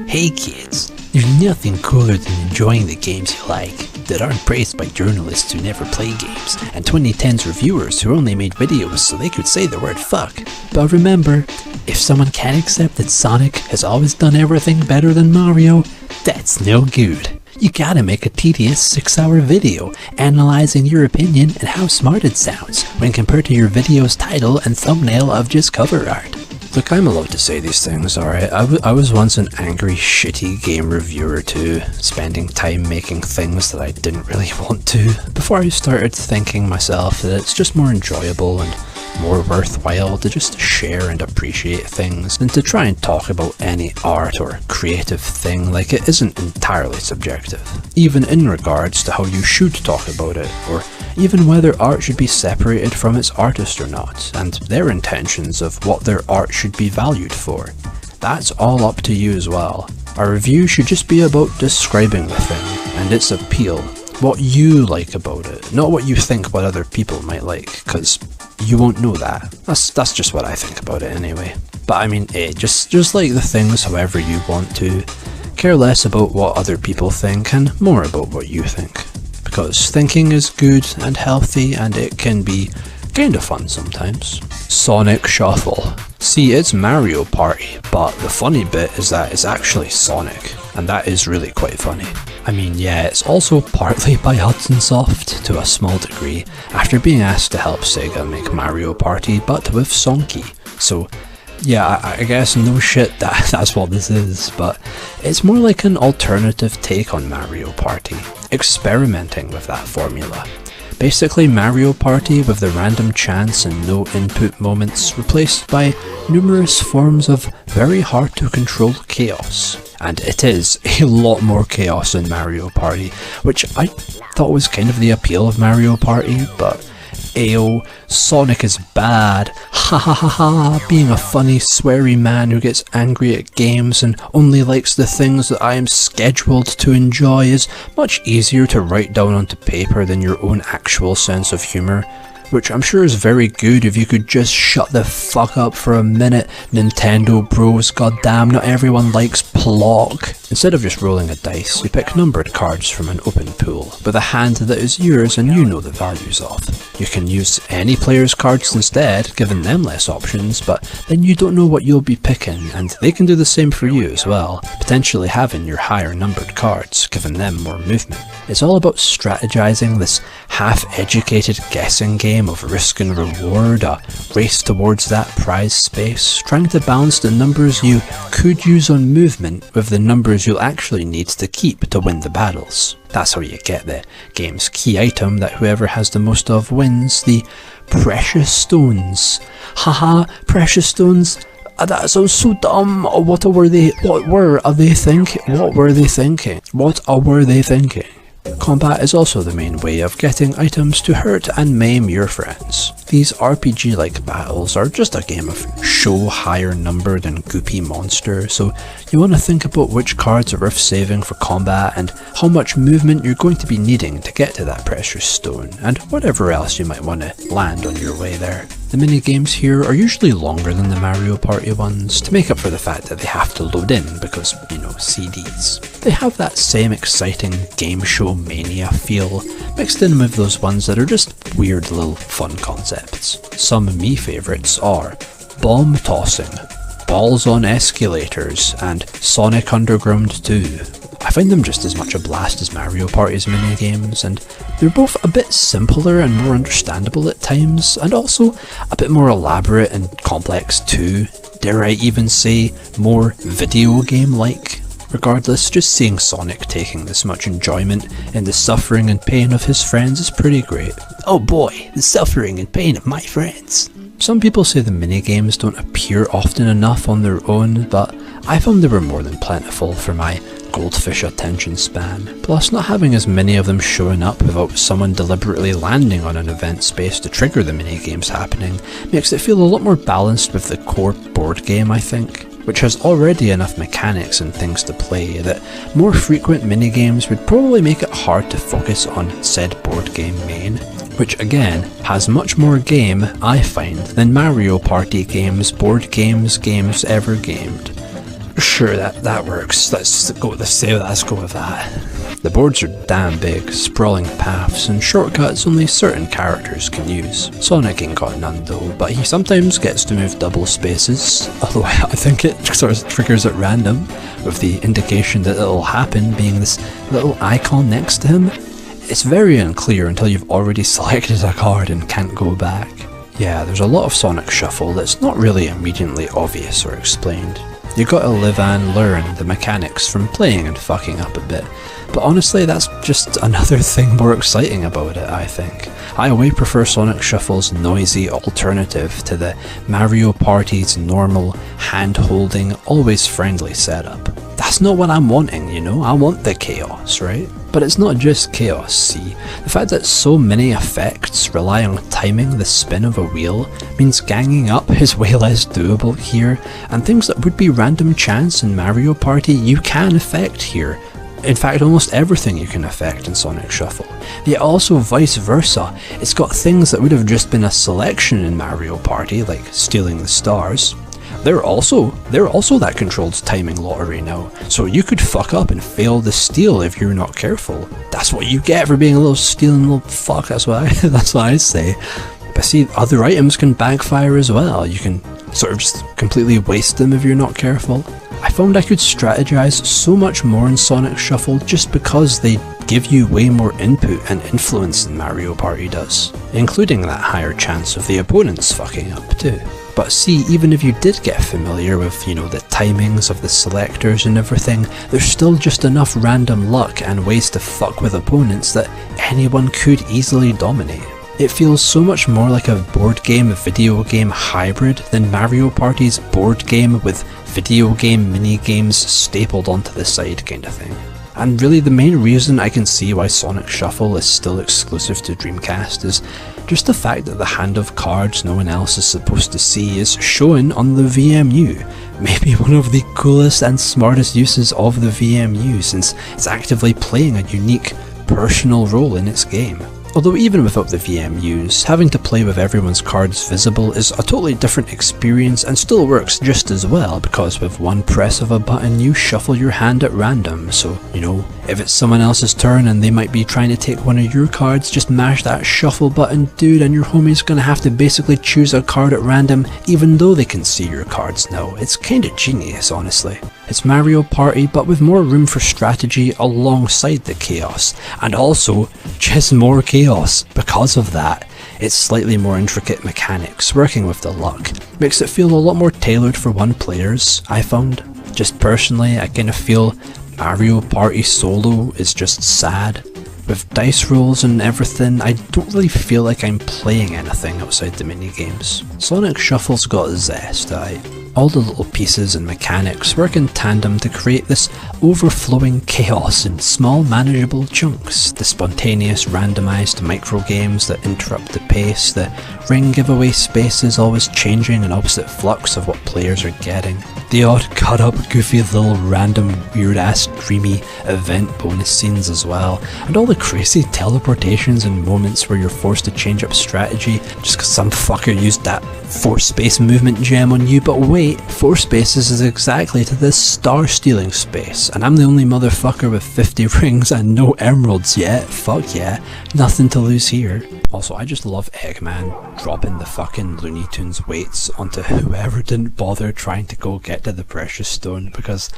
Hey kids, there's nothing cooler than enjoying the games you like that aren't praised by journalists who never play games and 2010's reviewers who only made videos so they could say the word fuck. But remember, if someone can't accept that Sonic has always done everything better than Mario, that's no good. You gotta make a tedious 6-hour video analysing your opinion and how smart it sounds when compared to your video's title and thumbnail of just cover art. Look, I'm allowed to say these things, alright? I was once an angry, shitty game reviewer too, spending time making things that I didn't really want to, before I started thinking myself that it's just more enjoyable and more worthwhile to just share and appreciate things than to try and talk about any art or creative thing like it isn't entirely subjective, even in regards to how you should talk about it, or even whether art should be separated from its artist or not, and their intentions of what their art should be valued for. That's all up to you as well. A review should just be about describing the thing and its appeal, what you like about it, not what you think what other people might like, because you won't know that. That's just what I think about it anyway. But I mean, just like the things however you want to. Care less about what other people think and more about what you think. Because thinking is good and healthy and it can be kinda fun sometimes. Sonic Shuffle. See, it's Mario Party, but the funny bit is that it's actually Sonic, and that is really quite funny. I mean, yeah, it's also partly by Hudson Soft to a small degree, after being asked to help Sega make Mario Party, but with Sonky. So, yeah, I guess no shit that's what this is, but it's more like an alternative take on Mario Party, experimenting with that formula. Basically Mario Party with the random chance and no input moments replaced by numerous forms of very hard to control chaos. And it is a lot more chaos in Mario Party, which I thought was kind of the appeal of Mario Party, but ayo, Sonic is bad, ha ha ha ha, being a funny sweary man who gets angry at games and only likes the things that I am scheduled to enjoy is much easier to write down onto paper than your own actual sense of humour, which I'm sure is very good if you could just shut the fuck up for a minute, Nintendo bros, goddamn, not everyone likes Plog. Instead of just rolling a dice, you pick numbered cards from an open pool, with a hand that is yours and you know the values of. You can use any player's cards instead, giving them less options, but then you don't know what you'll be picking, and they can do the same for you as well, potentially having your higher numbered cards, giving them more movement. It's all about strategizing this half-educated guessing game of risk and reward, a race towards that prize space, trying to balance the numbers you could use on movement with the numbers you'll actually need to keep to win the battles. That's how you get the game's key item that whoever has the most of wins, the precious stones. Haha, precious stones. That sounds so dumb. What were they thinking? Combat is also the main way of getting items to hurt and maim your friends. These RPG-like battles are just a game of show higher numbered and goopy monster, so you want to think about which cards are worth saving for combat and how much movement you're going to be needing to get to that precious stone, and whatever else you might want to land on your way there. The minigames here are usually longer than the Mario Party ones, to make up for the fact that they have to load in because, you know, CDs. They have that same exciting game show mania feel, mixed in with those ones that are just weird little fun concepts. Some me favourites are Bomb Tossing, Balls on Escalators, and Sonic Underground 2. I find them just as much a blast as Mario Party's minigames, and they're both a bit simpler and more understandable at times, and also a bit more elaborate and complex too. Dare I even say, more video game-like? Regardless, just seeing Sonic taking this much enjoyment in the suffering and pain of his friends is pretty great. Oh boy, the suffering and pain of my friends. Some people say the minigames don't appear often enough on their own, but I found they were more than plentiful for my goldfish attention span. Plus, not having as many of them showing up without someone deliberately landing on an event space to trigger the minigames happening makes it feel a lot more balanced with the core board game, I think, which has already enough mechanics and things to play that more frequent minigames would probably make it hard to focus on said board game main, which again has much more game, I find, than Mario Party games, board games ever gamed. Sure, that works. Let's go with that. The boards are damn big, sprawling paths and shortcuts only certain characters can use. Sonic ain't got none though, but he sometimes gets to move double spaces, although I think it sort of triggers at random, with the indication that it'll happen being this little icon next to him. It's very unclear until you've already selected a card and can't go back. Yeah, there's a lot of Sonic Shuffle that's not really immediately obvious or explained. You gotta live and learn the mechanics from playing and fucking up a bit, but honestly that's just another thing more exciting about it, I think. I way prefer Sonic Shuffle's noisy alternative to the Mario Party's normal, hand-holding, always friendly setup. That's not what I'm wanting, you know, I want the chaos, right? But it's not just chaos, see. The fact that so many effects rely on timing the spin of a wheel means ganging up is way less doable here, and things that would be random chance in Mario Party you can affect here. In fact, almost everything you can affect in Sonic Shuffle. Yet also vice versa, it's got things that would have just been a selection in Mario Party, like stealing the stars. They're also that controlled timing lottery now, so you could fuck up and fail the steal if you're not careful. That's what you get for being a little stealing little fuck, that's what I say. But see, other items can backfire as well. You can sort of just completely waste them if you're not careful. I found I could strategize so much more in Sonic Shuffle just because they give you way more input and influence than Mario Party does, including that higher chance of the opponents fucking up too. But see, even if you did get familiar with, you know, the timings of the selectors and everything, there's still just enough random luck and ways to fuck with opponents that anyone could easily dominate. It feels so much more like a board game video game hybrid than Mario Party's board game with video game mini games stapled onto the side kind of thing. And really the main reason I can see why Sonic Shuffle is still exclusive to Dreamcast is just the fact that the hand of cards no one else is supposed to see is shown on the VMU. Maybe one of the coolest and smartest uses of the VMU, since it's actively playing a unique personal role in its game. Although even without the VMUs, having to play with everyone's cards visible is a totally different experience and still works just as well, because with one press of a button you shuffle your hand at random, so, you know, if it's someone else's turn and they might be trying to take one of your cards, just mash that shuffle button, dude, and your homie's gonna have to basically choose a card at random even though they can see your cards now. It's kinda genius, honestly. It's Mario Party, but with more room for strategy alongside the chaos, and also just more chaos because of that. Its slightly more intricate mechanics, working with the luck, makes it feel a lot more tailored for one players, I found. Just personally, I kind of feel Mario Party Solo is just sad. With dice rolls and everything, I don't really feel like I'm playing anything outside the minigames. Sonic Shuffle's got zest, all the little pieces and mechanics work in tandem to create this overflowing chaos in small manageable chunks. The spontaneous randomized micro games that interrupt the pace, the ring giveaway spaces always changing in opposite flux of what players are getting, the odd cut up goofy little random weird ass dreamy event bonus scenes as well, and all the crazy teleportations and moments where you're forced to change up strategy just cause some fucker used that force space movement gem on you. But wait, force spaces is exactly to this star stealing space, and I'm the only motherfucker with 50 rings and no emeralds yet. Fuck yeah, nothing to lose here. Also, I just love Eggman dropping the fucking Looney Tunes weights onto whoever didn't bother trying to go get to the precious stone, because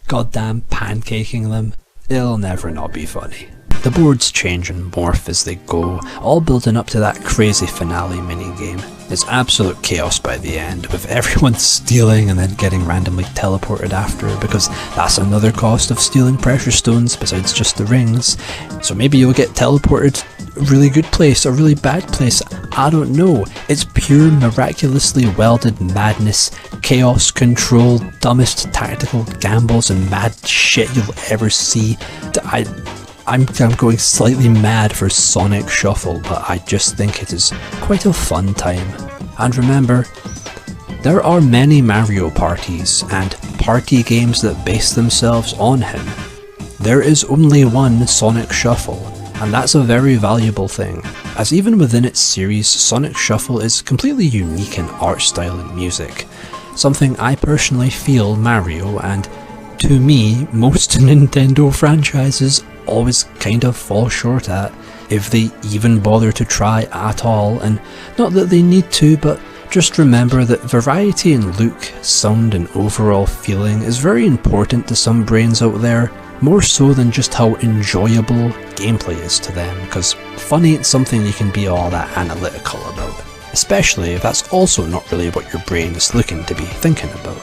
goddamn pancaking them, it'll never not be funny. The boards change and morph as they go, all building up to that crazy finale minigame. It's absolute chaos by the end, with everyone stealing and then getting randomly teleported after, because that's another cost of stealing precious stones besides just the rings. So maybe you'll get teleported a really good place, a really bad place, I don't know. It's pure miraculously welded madness, chaos control, dumbest tactical gambles and mad shit you'll ever see. I'm going slightly mad for Sonic Shuffle, but I just think it is quite a fun time. And remember, there are many Mario parties and party games that base themselves on him. There is only one Sonic Shuffle, and that's a very valuable thing, as even within its series, Sonic Shuffle is completely unique in art style and music. something I personally feel Mario and, to me, most Nintendo franchises always kind of fall short at, if they even bother to try at all, and not that they need to, but just remember that variety in look, sound and overall feeling is very important to some brains out there, more so than just how enjoyable gameplay is to them, because fun ain't something you can be all that analytical about, especially if that's also not really what your brain is looking to be thinking about.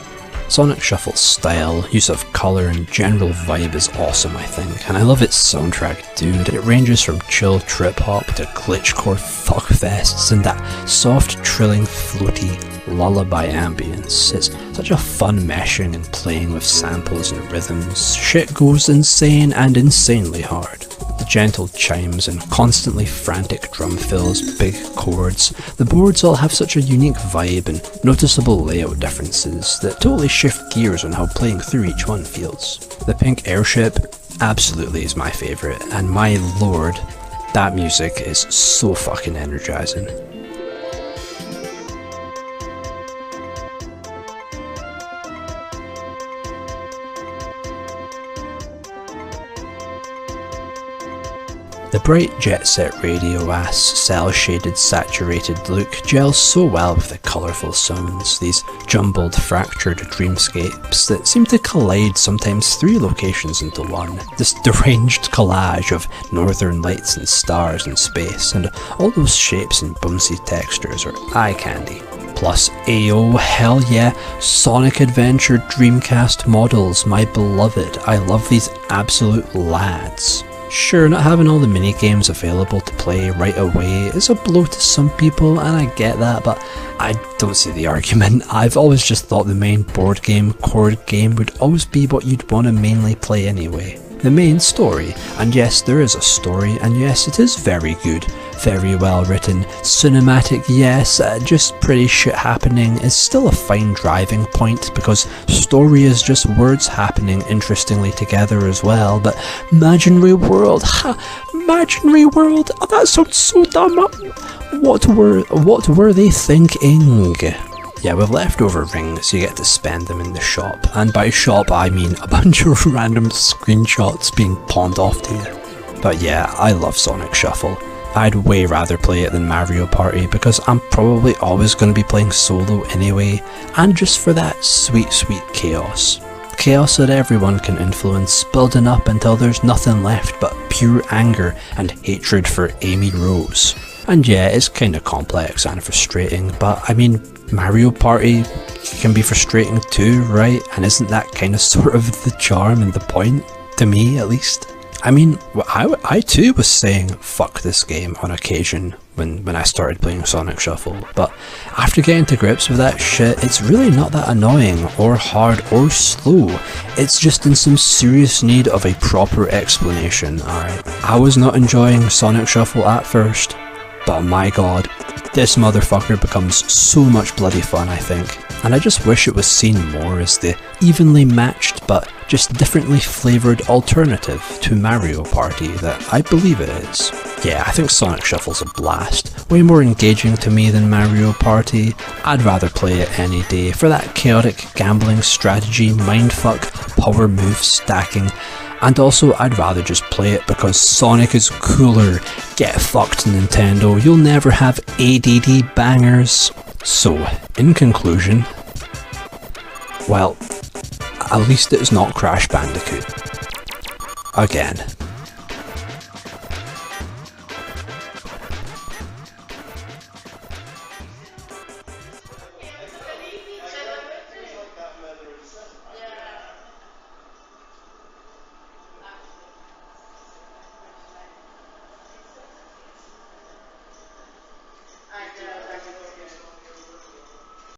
Sonic Shuffle's style, use of colour and general vibe is awesome, I think, and I love its soundtrack, dude. It ranges from chill trip-hop to glitchcore fuckfests and that soft, trilling, floaty lullaby ambience. It's such a fun meshing and playing with samples and rhythms. Shit goes insane and insanely hard. The gentle chimes and constantly frantic drum fills, big chords. The boards all have such a unique vibe and noticeable layout differences that totally shift gears on how playing through each one feels. The pink airship absolutely is my favourite, and my lord, that music is so fucking energizing. The bright jet set radio-ass, cel-shaded saturated look gels so well with the colourful sounds, these jumbled fractured dreamscapes that seem to collide sometimes 3 locations into one. This deranged collage of northern lights and stars in space, and all those shapes and bumsy textures are eye candy. Plus, ayo, hell yeah, Sonic Adventure Dreamcast models, my beloved. I love these absolute lads. Sure, not having all the mini-games available to play right away is a blow to some people, and I get that, but I don't see the argument. I've always just thought the main board game, core game would always be what you'd want to mainly play anyway. The main story, and yes, there is a story, and yes, it is very good, very well written, cinematic, yes, just pretty shit happening is still a fine driving point, because story is just words happening interestingly together as well, but imaginary world, imaginary world, oh, that sounds so dumb. What were they thinking? Yeah, with leftover rings, you get to spend them in the shop, and by shop I mean a bunch of random screenshots being pawned off to you. But yeah, I love Sonic Shuffle. I'd way rather play it than Mario Party because I'm probably always going to be playing solo anyway, and just for that sweet, sweet chaos. Chaos that everyone can influence, building up until there's nothing left but pure anger and hatred for Amy Rose. And yeah, it's kinda complex and frustrating, but I mean, Mario Party can be frustrating too, right? And isn't that kinda sort of the charm and the point? To me, at least. I mean, I too was saying fuck this game on occasion when I started playing Sonic Shuffle, but after getting to grips with that shit, it's really not that annoying, or hard, or slow. It's just in some serious need of a proper explanation, alright? I was not enjoying Sonic Shuffle at first, but my god, this motherfucker becomes so much bloody fun, I think. And I just wish it was seen more as the evenly matched but just differently flavoured alternative to Mario Party that I believe it is. Yeah, I think Sonic Shuffle's a blast. Way more engaging to me than Mario Party. I'd rather play it any day for that chaotic gambling strategy, mindfuck, power move stacking. And also, I'd rather just play it because Sonic is cooler. Get fucked, Nintendo. You'll never have ADD bangers. So, in conclusion, well, at least it's not Crash Bandicoot. Again.